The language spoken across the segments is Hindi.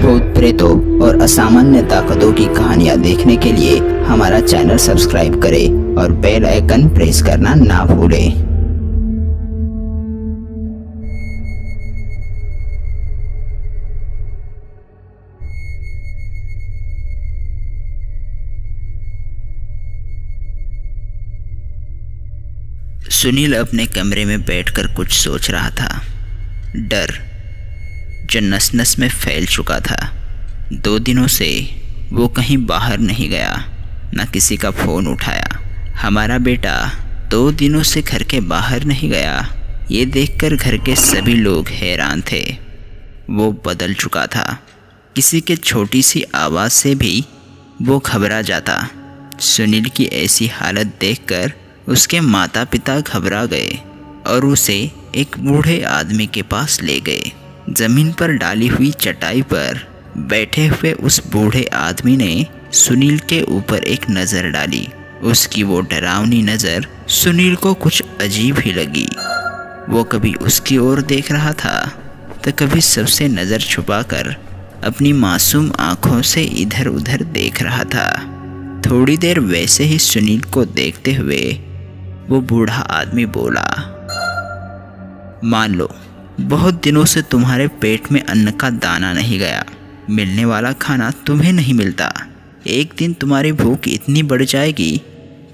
भूत प्रेतों और असामान्य ताकतों की कहानियाँ देखने के लिए हमारा चैनल सब्सक्राइब करें और बेल आइकन प्रेस करना ना भूलें। सुनील अपने कमरे में बैठकर कुछ सोच रहा था। डर जो नस नस में फैल चुका था। 2 दिनों से वो कहीं बाहर नहीं गया, न किसी का फ़ोन उठाया। हमारा बेटा 2 दिनों से घर के बाहर नहीं गया, ये देखकर घर के सभी लोग हैरान थे। वो बदल चुका था। किसी के छोटी सी आवाज़ से भी वो घबरा जाता। सुनील की ऐसी हालत देखकर उसके माता पिता घबरा गए और उसे एक बूढ़े आदमी के पास ले गए। ज़मीन पर डाली हुई चटाई पर बैठे हुए उस बूढ़े आदमी ने सुनील के ऊपर एक नज़र डाली। उसकी वो डरावनी नज़र सुनील को कुछ अजीब ही लगी। वो कभी उसकी ओर देख रहा था तो कभी सबसे नज़र छुपाकर अपनी मासूम आँखों से इधर उधर देख रहा था। थोड़ी देर वैसे ही सुनील को देखते हुए वो बूढ़ा आदमी बोला, मान लो बहुत दिनों से तुम्हारे पेट में अन्न का दाना नहीं गया, मिलने वाला खाना तुम्हें नहीं मिलता। एक दिन तुम्हारी भूख इतनी बढ़ जाएगी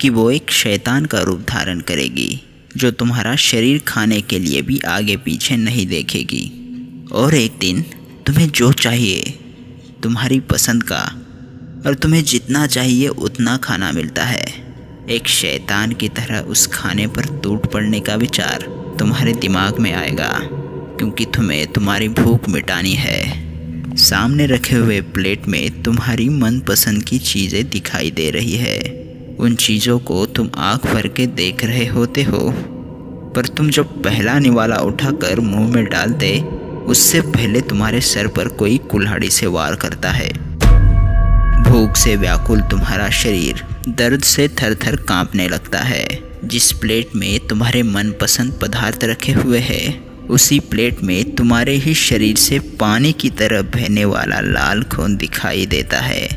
कि वो एक शैतान का रूप धारण करेगी, जो तुम्हारा शरीर खाने के लिए भी आगे पीछे नहीं देखेगी। और एक दिन तुम्हें जो चाहिए तुम्हारी पसंद का और तुम्हें जितना चाहिए उतना खाना मिलता है। एक शैतान की तरह उस खाने पर टूट पड़ने का विचार तुम्हारे दिमाग में आएगा, क्योंकि तुम्हें तुम्हारी भूख मिटानी है। सामने रखे हुए प्लेट में तुम्हारी मनपसंद की चीज़ें दिखाई दे रही है। उन चीज़ों को तुम आँख भर के देख रहे होते हो, पर तुम जब पहला निवाला उठाकर मुंह में डालते उससे पहले तुम्हारे सर पर कोई कुल्हाड़ी से वार करता है। भूख से व्याकुल तुम्हारा शरीर दर्द से थर थर कांपने लगता है। जिस प्लेट में तुम्हारे मनपसंद पदार्थ रखे हुए हैं, उसी प्लेट में तुम्हारे ही शरीर से पानी की तरह बहने वाला लाल खून दिखाई देता है।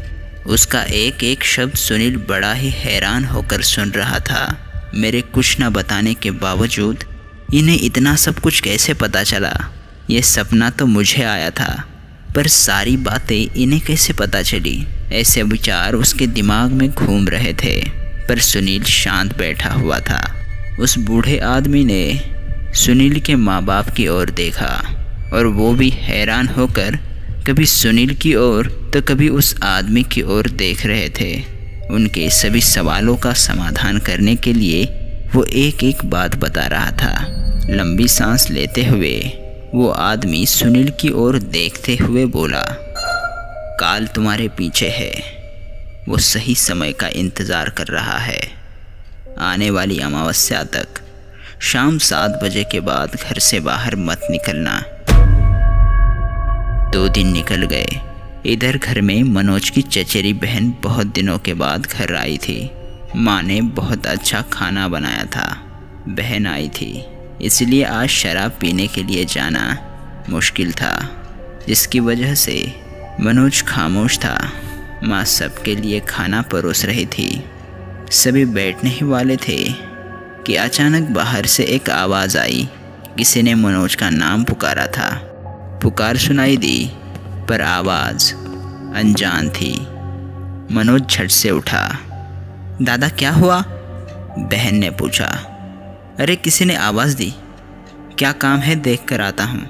उसका एक एक शब्द सुनील बड़ा ही हैरान होकर सुन रहा था। मेरे कुछ न बताने के बावजूद इन्हें इतना सब कुछ कैसे पता चला? ये सपना तो मुझे आया था, पर सारी बातें इन्हें कैसे पता चली? ऐसे विचार उसके दिमाग में घूम रहे थे, पर सुनील शांत बैठा हुआ था। उस बूढ़े आदमी ने सुनील के माँ बाप की ओर देखा और वो भी हैरान होकर कभी सुनील की ओर तो कभी उस आदमी की ओर देख रहे थे। उनके सभी सवालों का समाधान करने के लिए वो एक एक बात बता रहा था। लंबी सांस लेते हुए वो आदमी सुनील की ओर देखते हुए बोला, काल तुम्हारे पीछे है, वो सही समय का इंतज़ार कर रहा है। आने वाली अमावस्या तक शाम 7 बजे के बाद घर से बाहर मत निकलना। 2 दिन निकल गए। इधर घर में मनोज की चचेरी बहन बहुत दिनों के बाद घर आई थी। माँ ने बहुत अच्छा खाना बनाया था। बहन आई थी, इसलिए आज शराब पीने के लिए जाना मुश्किल था, जिसकी वजह से मनोज खामोश था। माँ सबके लिए खाना परोस रही थी। सभी बैठने ही वाले थे कि अचानक बाहर से एक आवाज़ आई। किसी ने मनोज का नाम पुकारा था। पुकार सुनाई दी, पर आवाज़ अनजान थी। मनोज झट से उठा। दादा क्या हुआ? बहन ने पूछा। अरे किसी ने आवाज़ दी, क्या काम है देख कर आता हूँ,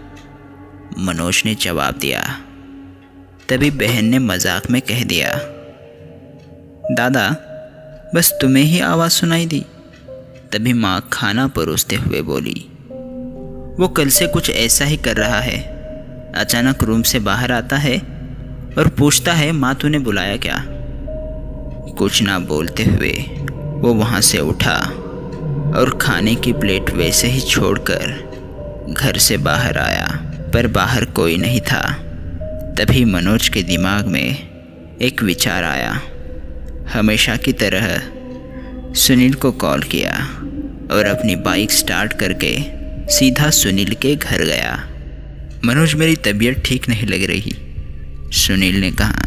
मनोज ने जवाब दिया। तभी बहन ने मजाक में कह दिया, दादा बस तुम्हें ही आवाज़ सुनाई दी। तभी माँ खाना परोसते हुए बोली, वो कल से कुछ ऐसा ही कर रहा है। अचानक रूम से बाहर आता है और पूछता है, माँ तूने बुलाया क्या? कुछ ना बोलते हुए वो वहाँ से उठा और खाने की प्लेट वैसे ही छोड़कर घर से बाहर आया, पर बाहर कोई नहीं था। तभी मनोज के दिमाग में एक विचार आया। हमेशा की तरह सुनील को कॉल किया और अपनी बाइक स्टार्ट करके सीधा सुनील के घर गया। मनोज मेरी तबीयत ठीक नहीं लग रही, सुनील ने कहा।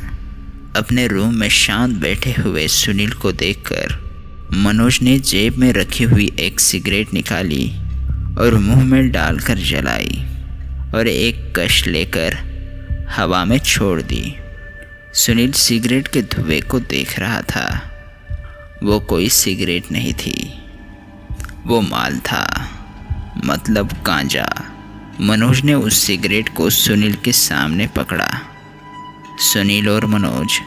अपने रूम में शांत बैठे हुए सुनील को देखकर मनोज ने जेब में रखी हुई एक सिगरेट निकाली और मुंह में डालकर जलाई और एक कश लेकर हवा में छोड़ दी। सुनील सिगरेट के धुएं को देख रहा था। वो कोई सिगरेट नहीं थी, वो माल था, मतलब गांजा। मनोज ने उस सिगरेट को सुनील के सामने पकड़ा। सुनील और मनोज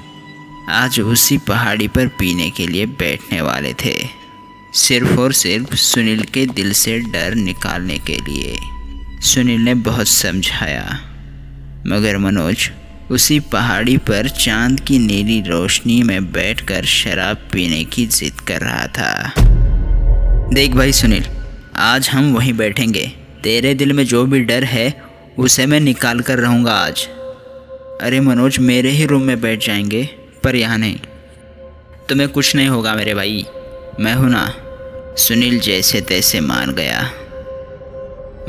आज उसी पहाड़ी पर पीने के लिए बैठने वाले थे, सिर्फ और सिर्फ सुनील के दिल से डर निकालने के लिए। सुनील ने बहुत समझाया, मगर मनोज उसी पहाड़ी पर चांद की नीली रोशनी में बैठकर शराब पीने की जिद कर रहा था। देख भाई सुनील, आज हम वहीं बैठेंगे। तेरे दिल में जो भी डर है उसे मैं निकाल कर रहूँगा आज। अरे मनोज, मेरे ही रूम में बैठ जाएंगे, पर यहाँ नहीं। तुम्हें कुछ नहीं होगा मेरे भाई, मैं हूँ ना। सुनील जैसे तैसे मान गया।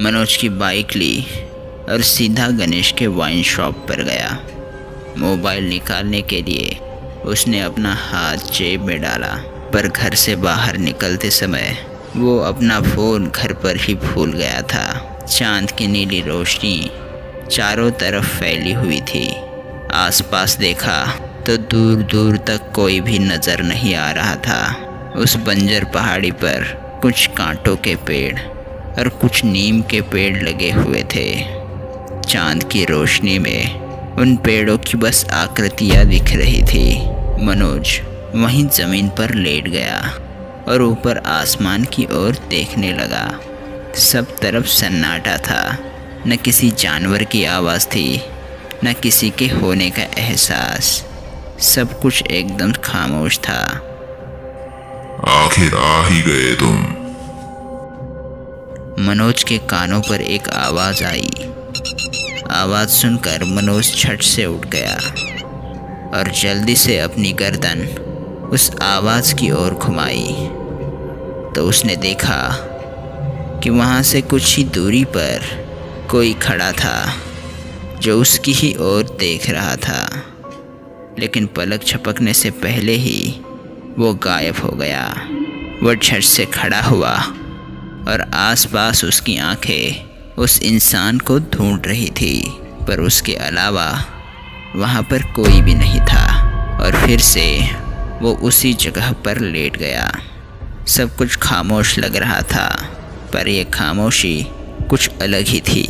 मनोज की बाइक ली और सीधा गणेश के वाइन शॉप पर गया। मोबाइल निकालने के लिए उसने अपना हाथ जेब में डाला, पर घर से बाहर निकलते समय वो अपना फ़ोन घर पर ही भूल गया था। चांद की नीली रोशनी चारों तरफ फैली हुई थी। आसपास देखा तो दूर दूर तक कोई भी नज़र नहीं आ रहा था। उस बंजर पहाड़ी पर कुछ कांटों के पेड़ और कुछ नीम के पेड़ लगे हुए थे। चांद की रोशनी में उन पेड़ों की बस आकृतियाँ दिख रही थी। मनोज वहीं ज़मीन पर लेट गया और ऊपर आसमान की ओर देखने लगा। सब तरफ सन्नाटा था, न किसी जानवर की आवाज़ थी, न किसी के होने का एहसास। सब कुछ एकदम खामोश था। आखिर आ ही गए तुम। मनोज के कानों पर एक आवाज़ आई। आवाज़ सुनकर मनोज झट से उठ गया और जल्दी से अपनी गर्दन उस आवाज़ की ओर घुमाई तो उसने देखा कि वहाँ से कुछ ही दूरी पर कोई खड़ा था जो उसकी ही ओर देख रहा था, लेकिन पलक झपकने से पहले ही वो गायब हो गया। वो झट से खड़ा हुआ और आसपास उसकी आंखें उस इंसान को ढूंढ रही थी, पर उसके अलावा वहाँ पर कोई भी नहीं था। और फिर से वो उसी जगह पर लेट गया। सब कुछ खामोश लग रहा था, पर यह खामोशी कुछ अलग ही थी।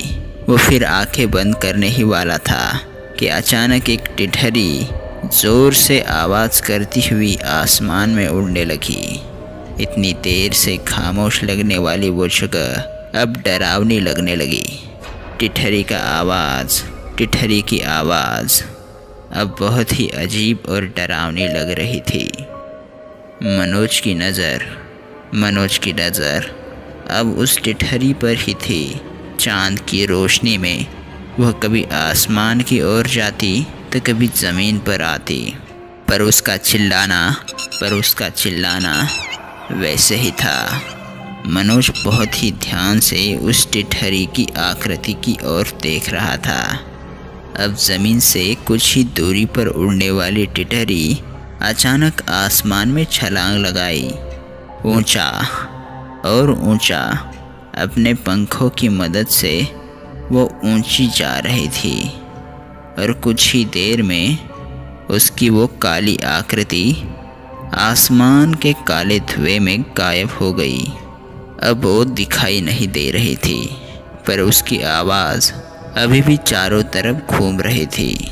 वो फिर आंखें बंद करने ही वाला था कि अचानक एक टिटहरी ज़ोर से आवाज़ करती हुई आसमान में उड़ने लगी। इतनी देर से खामोश लगने वाली वो जगह अब डरावनी लगने लगी। टिटहरी की आवाज़ अब बहुत ही अजीब और डरावनी लग रही थी। मनोज की नज़र अब उस टिटहरी पर ही थी। चांद की रोशनी में वह कभी आसमान की ओर जाती तो कभी ज़मीन पर आती, पर उसका चिल्लाना वैसे ही था। मनोज बहुत ही ध्यान से उस टिटहरी की आकृति की ओर देख रहा था। अब ज़मीन से कुछ ही दूरी पर उड़ने वाली टिटहरी अचानक आसमान में छलांग लगाई। ऊंचा और ऊंचा अपने पंखों की मदद से वो ऊंची जा रही थी और कुछ ही देर में उसकी वो काली आकृति आसमान के काले धुएं में गायब हो गई। अब वो दिखाई नहीं दे रही थी, पर उसकी आवाज़ अभी भी चारों तरफ घूम रही थी।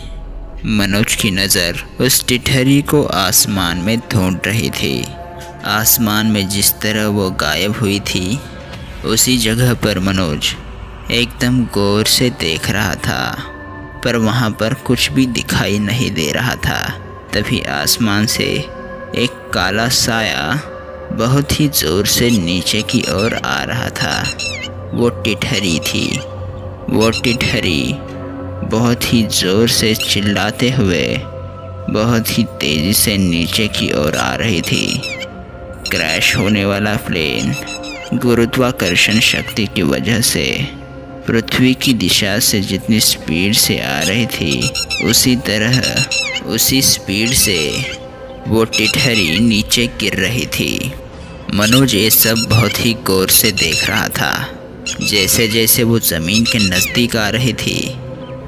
मनोज की नज़र उस टिटहरी को आसमान में ढूंढ रही थी। आसमान में जिस तरह वो गायब हुई थी, उसी जगह पर मनोज एकदम गौर से देख रहा था, पर वहाँ पर कुछ भी दिखाई नहीं दे रहा था। तभी आसमान से एक काला साया बहुत ही ज़ोर से नीचे की ओर आ रहा था। वो टिटहरी थी। वो टिटहरी बहुत ही ज़ोर से चिल्लाते हुए बहुत ही तेज़ी से नीचे की ओर आ रही थी। क्रैश होने वाला प्लेन गुरुत्वाकर्षण शक्ति की वजह से पृथ्वी की दिशा से जितनी स्पीड से आ रही थी उसी स्पीड से वो टिटहरी नीचे गिर रही थी। मनोज ये सब बहुत ही गौर से देख रहा था। जैसे जैसे वो ज़मीन के नज़दीक आ रही थी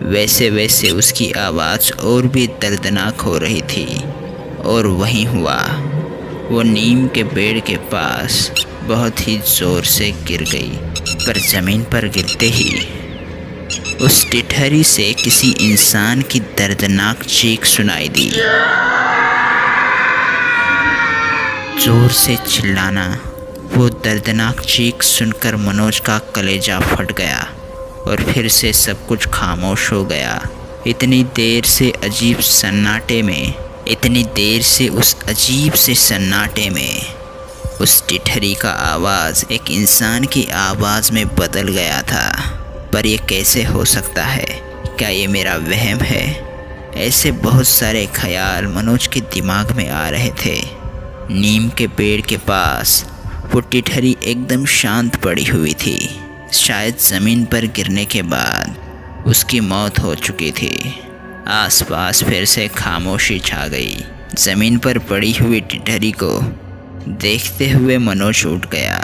वैसे वैसे उसकी आवाज़ और भी दर्दनाक हो रही थी। और वहीं हुआ, वो नीम के पेड़ के पास बहुत ही ज़ोर से गिर गई, पर ज़मीन पर गिरते ही उस टिटहरी से किसी इंसान की दर्दनाक चीख सुनाई दी। जोर से चिल्लाना। वो दर्दनाक चीख सुनकर मनोज का कलेजा फट गया और फिर से सब कुछ खामोश हो गया। इतनी देर से उस अजीब से सन्नाटे में उस टिटहरी का आवाज़ एक इंसान की आवाज़ में बदल गया था। पर यह कैसे हो सकता है? क्या ये मेरा वहम है? ऐसे बहुत सारे ख्याल मनोज के दिमाग में आ रहे थे। नीम के पेड़ के पास वो टिटहरी एकदम शांत पड़ी हुई थी। शायद ज़मीन पर गिरने के बाद उसकी मौत हो चुकी थी। आसपास फिर से खामोशी छा गई। ज़मीन पर पड़ी हुई टिटहरी को देखते हुए मनोज उठ गया।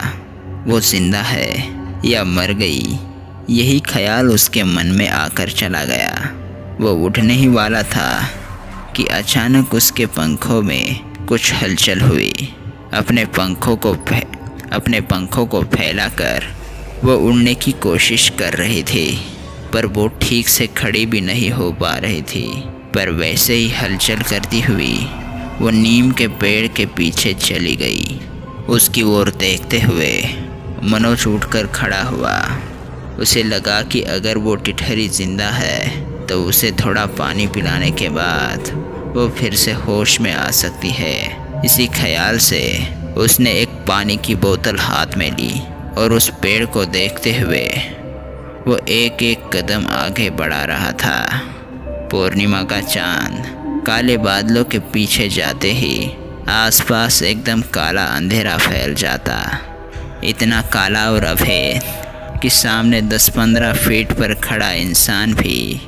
वो जिंदा है या मर गई, यही ख्याल उसके मन में आकर चला गया। वो उठने ही वाला था कि अचानक उसके पंखों में कुछ हलचल हुई। अपने पंखों को फैलाकर वो उड़ने की कोशिश कर रही थी, पर वो ठीक से खड़ी भी नहीं हो पा रही थी। पर वैसे ही हलचल करती हुई वो नीम के पेड़ के पीछे चली गई। उसकी ओर देखते हुए मनोज उठकर खड़ा हुआ। उसे लगा कि अगर वो टिटहरी जिंदा है तो उसे थोड़ा पानी पिलाने के बाद वो फिर से होश में आ सकती है। इसी ख्याल से उसने एक पानी की बोतल हाथ में ली और उस पेड़ को देखते हुए वो एक एक कदम आगे बढ़ा रहा था। पूर्णिमा का चांद काले बादलों के पीछे जाते ही आसपास एकदम काला अंधेरा फैल जाता। इतना काला और अभेद कि सामने 10-15 फीट पर खड़ा इंसान भी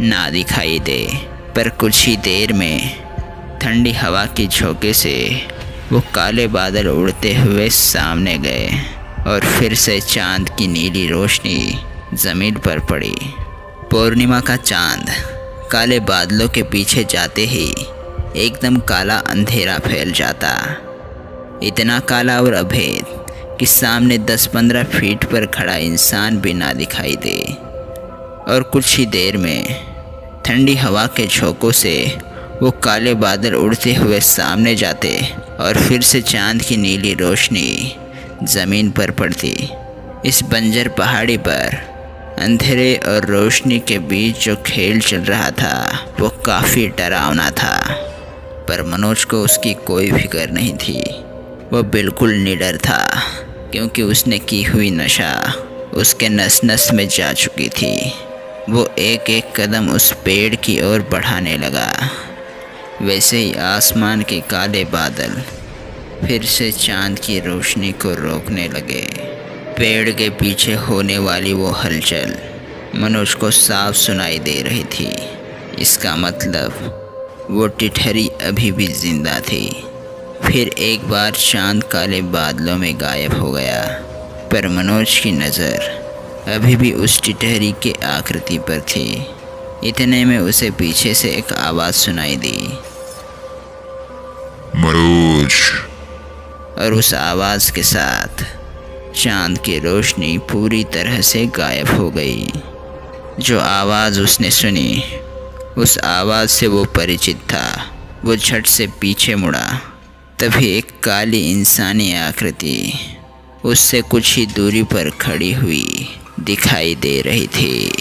ना दिखाई दे। पर कुछ ही देर में ठंडी हवा की झोंके से वो काले बादल उड़ते हुए सामने गए और फिर से चांद की नीली रोशनी ज़मीन पर पड़ी। पूर्णिमा का चांद काले बादलों के पीछे जाते ही एकदम काला अंधेरा फैल जाता। इतना काला और अभेद कि सामने 10-15 फीट पर खड़ा इंसान भी ना दिखाई दे। और कुछ ही देर में ठंडी हवा के झोंकों से वो काले बादल उड़ते हुए सामने जाते और फिर से चांद की नीली रोशनी ज़मीन पर पड़ती। इस बंजर पहाड़ी पर अंधेरे और रोशनी के बीच जो खेल चल रहा था वो काफ़ी डरावना था। पर मनोज को उसकी कोई फिक्र नहीं थी। वो बिल्कुल निडर था, क्योंकि उसने की हुई नशा उसके नस नस में जा चुकी थी। वो एक एक कदम उस पेड़ की ओर बढ़ाने लगा। वैसे ही आसमान के काले बादल फिर से चांद की रोशनी को रोकने लगे। पेड़ के पीछे होने वाली वो हलचल मनोज को साफ सुनाई दे रही थी। इसका मतलब वो टिटहरी अभी भी जिंदा थी। फिर एक बार चांद काले बादलों में गायब हो गया, पर मनोज की नज़र अभी भी उस टिटहरी के आकृति पर थी। इतने में उसे पीछे से एक आवाज़ सुनाई दी, मनोज। और उस आवाज़ के साथ चांद की रोशनी पूरी तरह से गायब हो गई। जो आवाज़ उसने सुनी उस आवाज़ से वो परिचित था। वो झट से पीछे मुड़ा, तभी एक काली इंसानी आकृति उससे कुछ ही दूरी पर खड़ी हुई दिखाई दे रही थी।